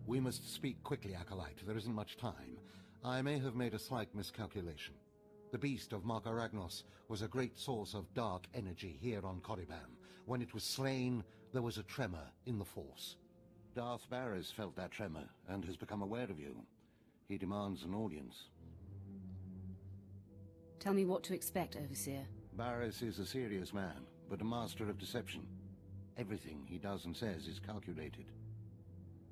We must speak quickly, Acolyte. There isn't much time. I may have made a slight miscalculation. The beast of Markaragnos was a great source of dark energy here on Korriban. When it was slain, there was a tremor in the Force. Darth Barris felt that tremor and has become aware of you. He demands an audience. Tell me what to expect, Overseer. Barris is a serious man, but a master of deception. Everything he does and says is calculated.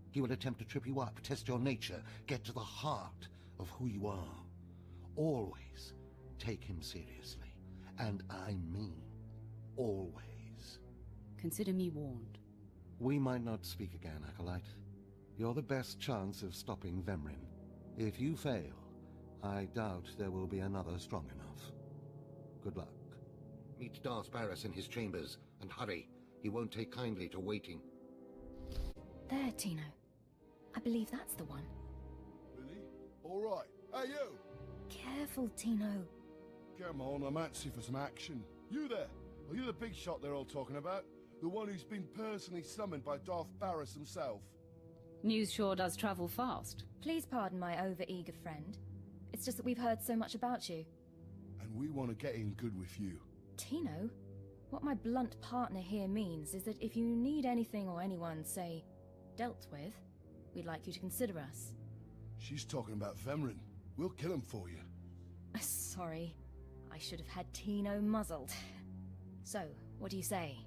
He will attempt to trip you up, test your nature, get to the heart of who you are. Always take him seriously. And I mean always. Consider me warned. We might not speak again, Acolyte. You're the best chance of stopping Vemrin. If you fail, I doubt there will be another strong enough. Good luck. Meet Darth Barris in his chambers, and hurry. He won't take kindly to waiting. There, Tino. I believe that's the one. Really? All right. Hey, you! Careful, Tino. Come on, I'm antsy for some action. You there? Are you the big shot they're all talking about? The one who's been personally summoned by Darth Barris himself? News sure does travel fast. Please pardon my over-eager friend. It's just that we've heard so much about you. And we want to get in good with you. Tino? What my blunt partner here means is that if you need anything or anyone, say, dealt with, we'd like you to consider us. She's talking about Vemrin. We'll kill him for you. Sorry. I should have had Tino muzzled. So, what do you say?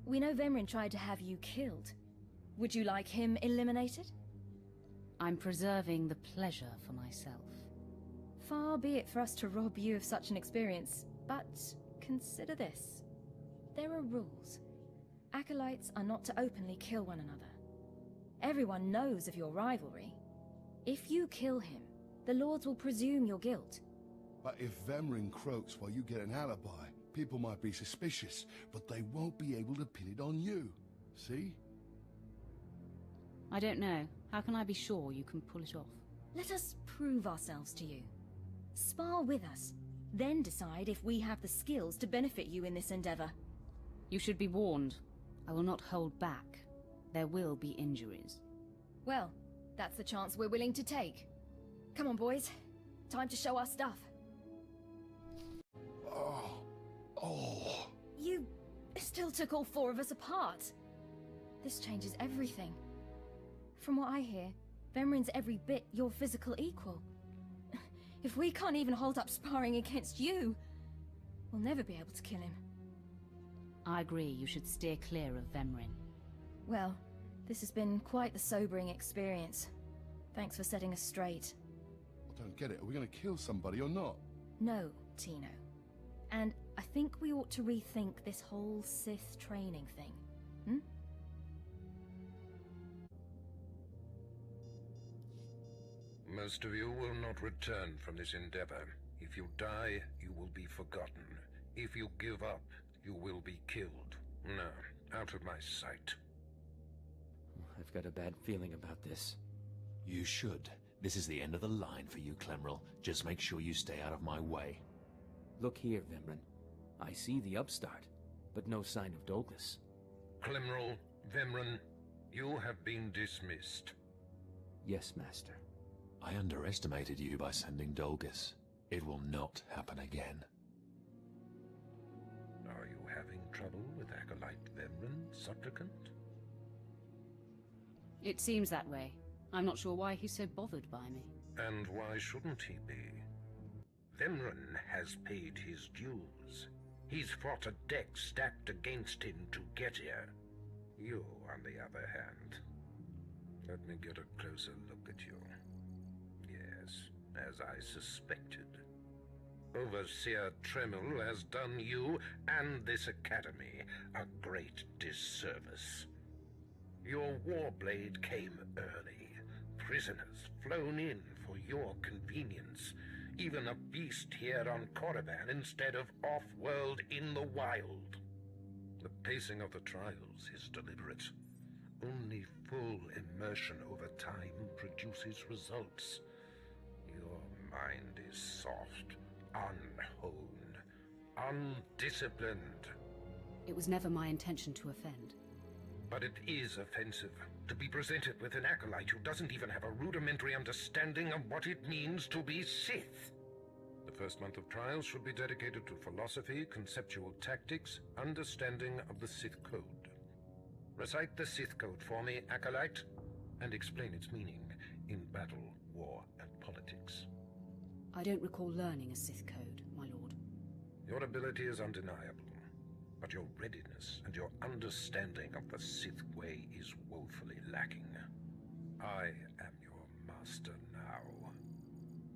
We know Vemrin tried to have you killed. Would you like him eliminated? I'm preserving the pleasure for myself. Far be it for us to rob you of such an experience, but consider this. There are rules. Acolytes are not to openly kill one another. Everyone knows of your rivalry. If you kill him, the Lords will presume your guilt. But if Vemrin croaks while you get an alibi, people might be suspicious, but they won't be able to pin it on you. See? I don't know. How can I be sure you can pull it off? Let us prove ourselves to you. Spar with us, then decide if we have the skills to benefit you in this endeavor. You should be warned. I will not hold back. There will be injuries. Well, that's the chance we're willing to take. Come on, boys. Time to show our stuff. Oh. You still took all four of us apart. This changes everything. From what I hear, Vemrin's every bit your physical equal. If we can't even hold up sparring against you, we'll never be able to kill him. I agree, you should steer clear of Vemrin. Well, this has been quite the sobering experience. Thanks for setting us straight. I don't get it. Are we going to kill somebody or not? No, Tino. And I think we ought to rethink this whole Sith training thing. Hmm? Most of you will not return from this endeavor. If you die, you will be forgotten. If you give up, you will be killed. No, out of my sight. I've got a bad feeling about this. You should. This is the end of the line for you, Clemril. Just make sure you stay out of my way. Look here, Vemrin. I see the upstart, but no sign of Dolgus. Clemril, Vemrin, you have been dismissed. Yes, Master. I underestimated you by sending Dolgus. It will not happen again. Are you having trouble with Acolyte Vemrin, Supplicant? It seems that way. I'm not sure why he's so bothered by me. And why shouldn't he be? Vemrin has paid his dues. He's fought a deck stacked against him to get here. You, on the other hand, let me get a closer look at you. Yes, as I suspected. Overseer Tremel has done you and this academy a great disservice. Your warblade came early. Prisoners flown in for your convenience. Even a beast here on Korriban instead of off-world in the wild. The pacing of the trials is deliberate. Only full immersion over time produces results. Your mind is soft, unhoned, undisciplined. It was never my intention to offend. But it is offensive to be presented with an acolyte who doesn't even have a rudimentary understanding of what it means to be Sith. The first month of trials should be dedicated to philosophy, conceptual tactics, understanding of the Sith code. Recite the Sith code for me, acolyte, and explain its meaning in battle, war, and politics. I don't recall learning a Sith code, my lord. Your ability is undeniable, but your readiness and your understanding of the Sith way is woefully lacking. I am your master now.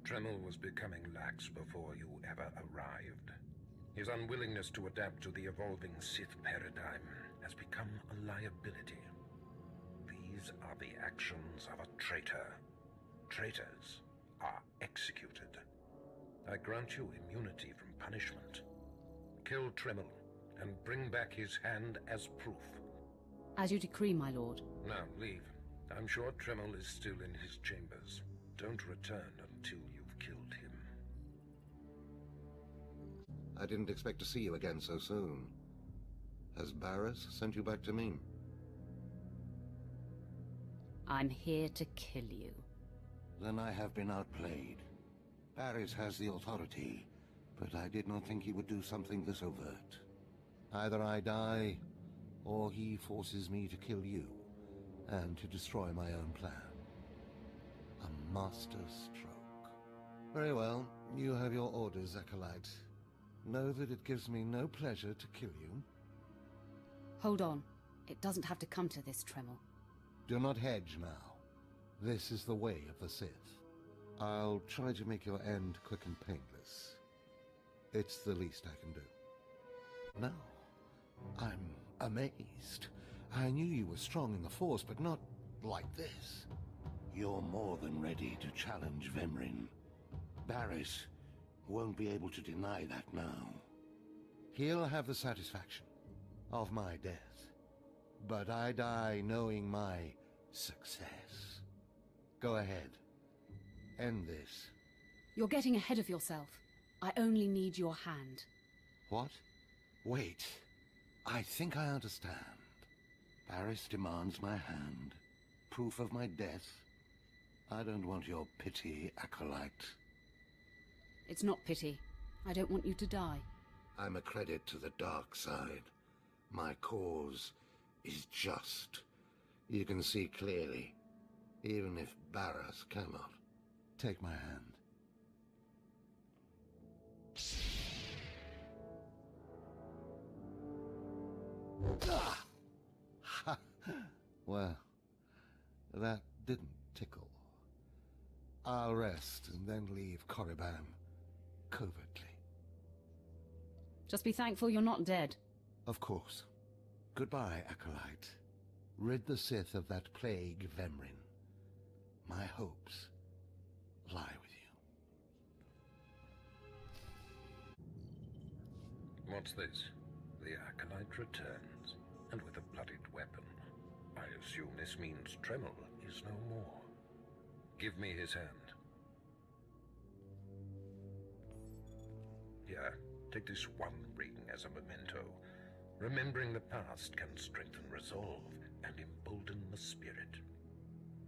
Tremel was becoming lax before you ever arrived. His unwillingness to adapt to the evolving Sith paradigm has become a liability. These are the actions of a traitor. Traitors are executed. I grant you immunity from punishment. Kill Tremel and bring back his hand as proof. As you decree, my lord. Now, leave. I'm sure Tremel is still in his chambers. Don't return until you've killed him. I didn't expect to see you again so soon. Has Barris sent you back to me? I'm here to kill you. Then I have been outplayed. Barris has the authority, but I did not think he would do something this overt. Either I die, or he forces me to kill you, and to destroy my own plan. A master stroke. Very well, you have your orders, Acolyte. Know that it gives me no pleasure to kill you. Hold on. It doesn't have to come to this, Tremel. Do not hedge now. This is the way of the Sith. I'll try to make your end quick and painless. It's the least I can do. Now, I'm amazed. I knew you were strong in the Force, but not like this. You're more than ready to challenge Vemrin. Barris won't be able to deny that now. He'll have the satisfaction of my death, but I die knowing my success. Go ahead. End this. You're getting ahead of yourself. I only need your hand. What? Wait. I think I understand. Barris demands my hand. Proof of my death. I don't want your pity, Acolyte. It's not pity. I don't want you to die. I'm a credit to the dark side. My cause is just. You can see clearly, even if Barris cannot. Take my hand. Ah! Well, that didn't tickle. I'll rest and then leave Korriban covertly. Just be thankful you're not dead. Of course. Goodbye, Acolyte. Rid the Sith of that plague, Vemrin. My hopes lie with you. What's this? The Acolyte returns, and with a bloodied weapon. I assume this means Tremel is no more. Give me his hand. Here, take this one ring as a memento. Remembering the past can strengthen resolve and embolden the spirit.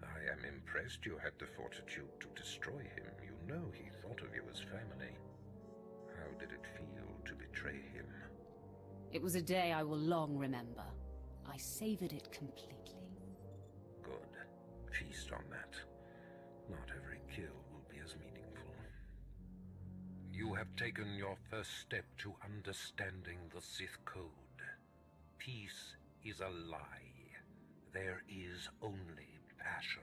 I am impressed you had the fortitude to destroy him. You know he thought of you as family. How did it feel to betray him? It was a day I will long remember. I savored it completely. Good. Feast on that. Not every kill will be as meaningful. You have taken your first step to understanding the Sith code. Peace is a lie. There is only passion.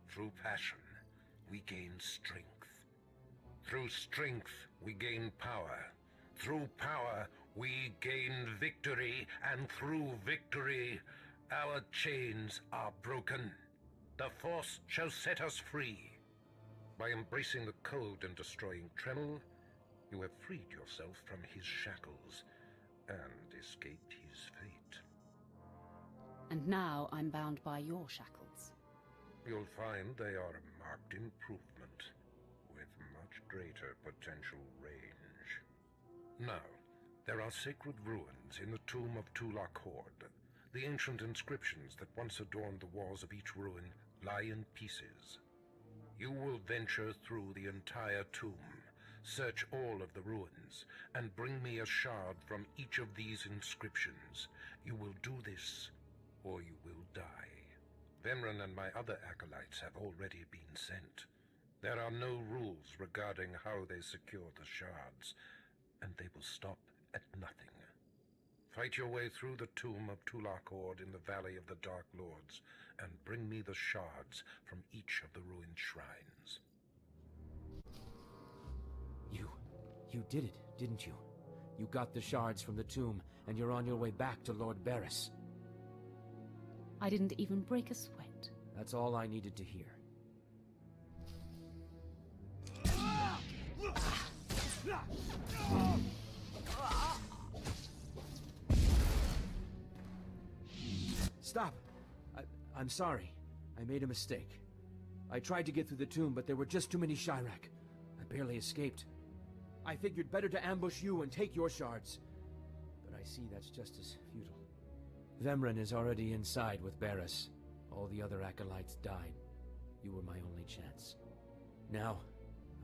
Through passion, we gain strength. Through strength, we gain power. Through power, we gain victory. And through victory, our chains are broken. The Force shall set us free. By embracing the code and destroying Tremel, you have freed yourself from his shackles and escaped his fate. And now I'm bound by your shackles. You'll find they are a marked improvement, with much greater potential range. Now, there are sacred ruins in the tomb of Tulak Horde. The ancient inscriptions that once adorned the walls of each ruin lie in pieces. You will venture through the entire tomb, search all of the ruins, and bring me a shard from each of these inscriptions. You will do this, or you will die. Vemran and my other acolytes have already been sent. There are no rules regarding how they secure the shards, and they will stop at nothing. Fight your way through the tomb of Tulak Horde in the Valley of the Dark Lords, and bring me the shards from each of the ruined shrines. You did it, didn't you? You got the shards from the tomb, and you're on your way back to Lord Barris. I didn't even break a sweat. That's all I needed to hear. Stop! I'm sorry. I made a mistake. I tried to get through the tomb, but there were just too many Chirac. I barely escaped. I figured better to ambush you and take your shards. But I see that's just as futile. Vemran is already inside with Barris. All the other acolytes died. You were my only chance. Now,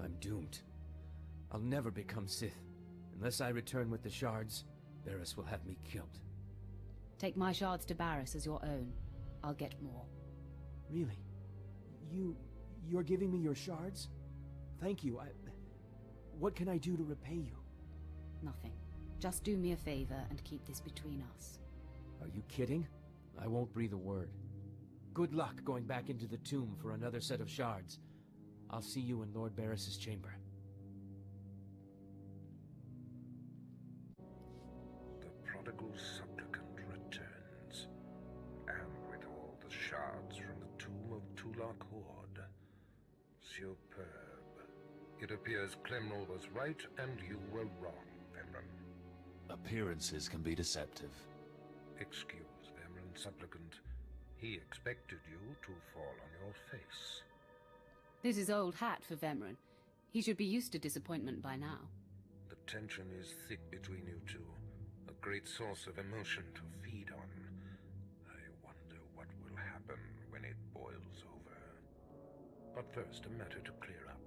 I'm doomed. I'll never become Sith. Unless I return with the shards, Barris will have me killed. Take my shards to Barris as your own. I'll get more. Really? You're giving me your shards? Thank you. What can I do to repay you? Nothing. Just do me a favor and keep this between us. Are you kidding? I won't breathe a word. Good luck going back into the tomb for another set of shards. I'll see you in Lord Barris's chamber. The prodigal supplicant returns, and with all the shards from the tomb of Tulak Horde. Superb. It appears Clemrel was right and you were wrong, Vemran. Appearances can be deceptive. Excuse, Vemran supplicant. He expected you to fall on your face. This is old hat for Vemran. He should be used to disappointment by now. The tension is thick between you two. A great source of emotion to feed on. I wonder what will happen when it boils over. But first, a matter to clear up.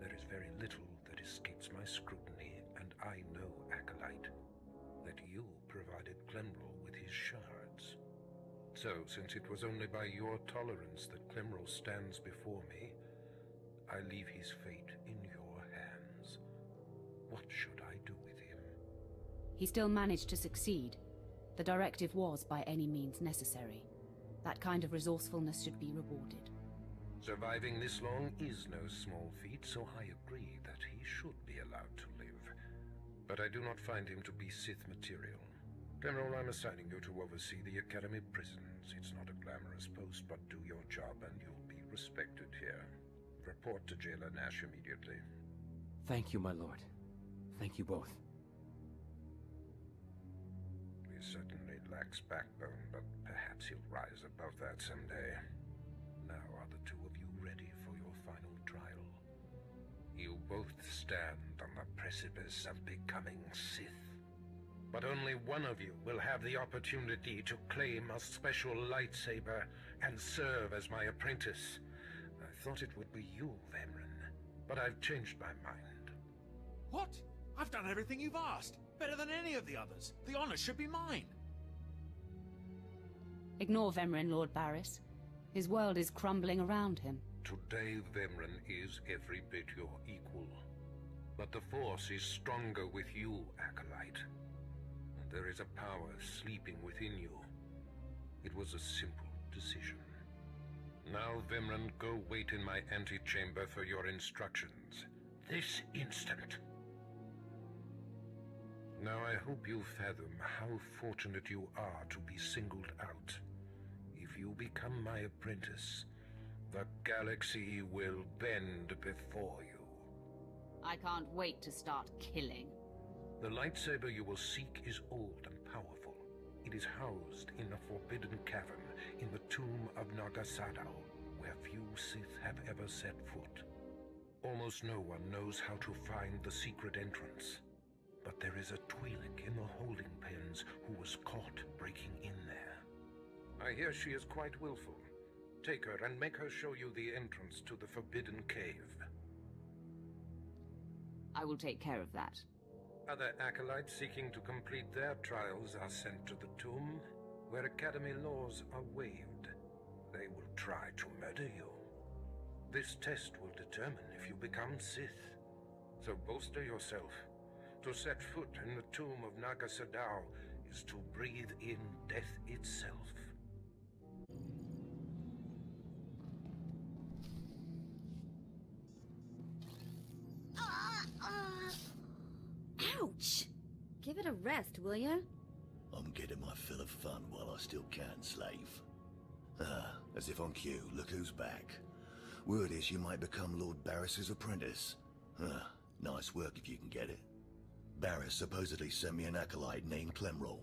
There is very little that escapes my scrutiny, and I know, Acolyte, that you provided Clemrel with his shards. So, since it was only by your tolerance that Clemrel stands before me, I leave his fate in your hands. What should I do with him? He still managed to succeed. The directive was by any means necessary. That kind of resourcefulness should be rewarded. Surviving this long is no small feat, so I agree that he should be allowed to live. But I do not find him to be Sith material. General, I'm assigning you to oversee the Academy prisons. It's not a glamorous post, but do your job and you'll be respected here. Report to Jailer Nash immediately. Thank you, my lord. Thank you both. He certainly lacks backbone, but perhaps he'll rise above that someday. Now are the two of you ready for your final trial? You both stand on the precipice of becoming Sith. But only one of you will have the opportunity to claim a special lightsaber and serve as my apprentice. I thought it would be you, Vemran, but I've changed my mind. What? I've done everything you've asked. Better than any of the others. The honor should be mine. Ignore Vemran, Lord Barris. His world is crumbling around him. Today, Vemran is every bit your equal. But the Force is stronger with you, Acolyte. There is a power sleeping within you. It was a simple decision. Now, Vemran, go wait in my antechamber for your instructions. This instant. Now, I hope you fathom how fortunate you are to be singled out. If you become my apprentice, the galaxy will bend before you. I can't wait to start killing. The lightsaber you will seek is old and powerful. It is housed in a forbidden cavern in the tomb of Nagasadao, where few Sith have ever set foot. Almost no one knows how to find the secret entrance. But there is a Twi'lek in the holding pens who was caught breaking in there. I hear she is quite willful. Take her and make her show you the entrance to the Forbidden Cave. I will take care of that. Other acolytes seeking to complete their trials are sent to the tomb, where Academy laws are waived. They will try to murder you. This test will determine if you become Sith. So bolster yourself. To set foot in the tomb of Naga Sadao is to breathe in death itself. Ouch! Give it a rest, will ya? I'm getting my fill of fun while I still can, slave. As if on cue, look who's back. Word is you might become Lord Barris's apprentice. Nice work if you can get it. Barris supposedly sent me an acolyte named Clemrel.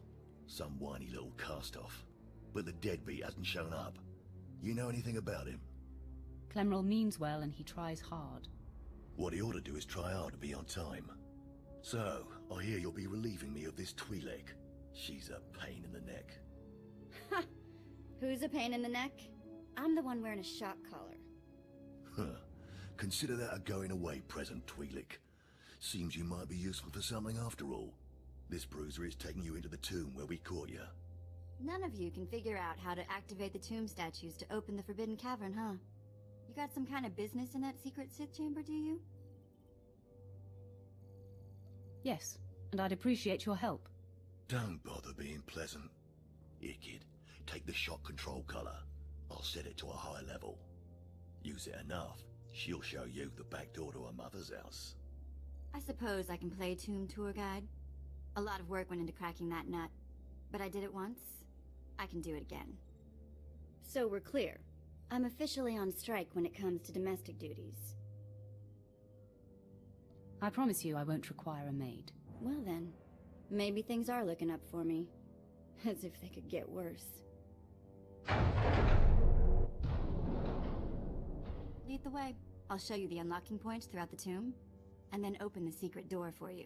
Some whiny little cast-off. But the deadbeat hasn't shown up. You know anything about him? Clemrel means well and he tries hard. What he ought to do is try hard to be on time. So, I hear you'll be relieving me of this Twi'lek. She's a pain in the neck. Ha! Who's a pain in the neck? I'm the one wearing a shock collar. Consider that a going-away present, Twi'lek. Seems you might be useful for something after all. This bruiser is taking you into the tomb where we caught you. None of you can figure out how to activate the tomb statues to open the Forbidden Cavern, huh? You got some kind of business in that secret Sith chamber, do you? Yes, and I'd appreciate your help. Don't bother being pleasant. Here, kid, take the shot control collar. I'll set it to a high level. Use it enough, she'll show you the back door to her mother's house. I suppose I can play tomb tour guide. A lot of work went into cracking that nut, but I did it once. I can do it again. So we're clear. I'm officially on strike when it comes to domestic duties. I promise you I won't require a maid. Well then, maybe things are looking up for me. As if they could get worse. Lead the way. I'll show you the unlocking points throughout the tomb, and then open the secret door for you.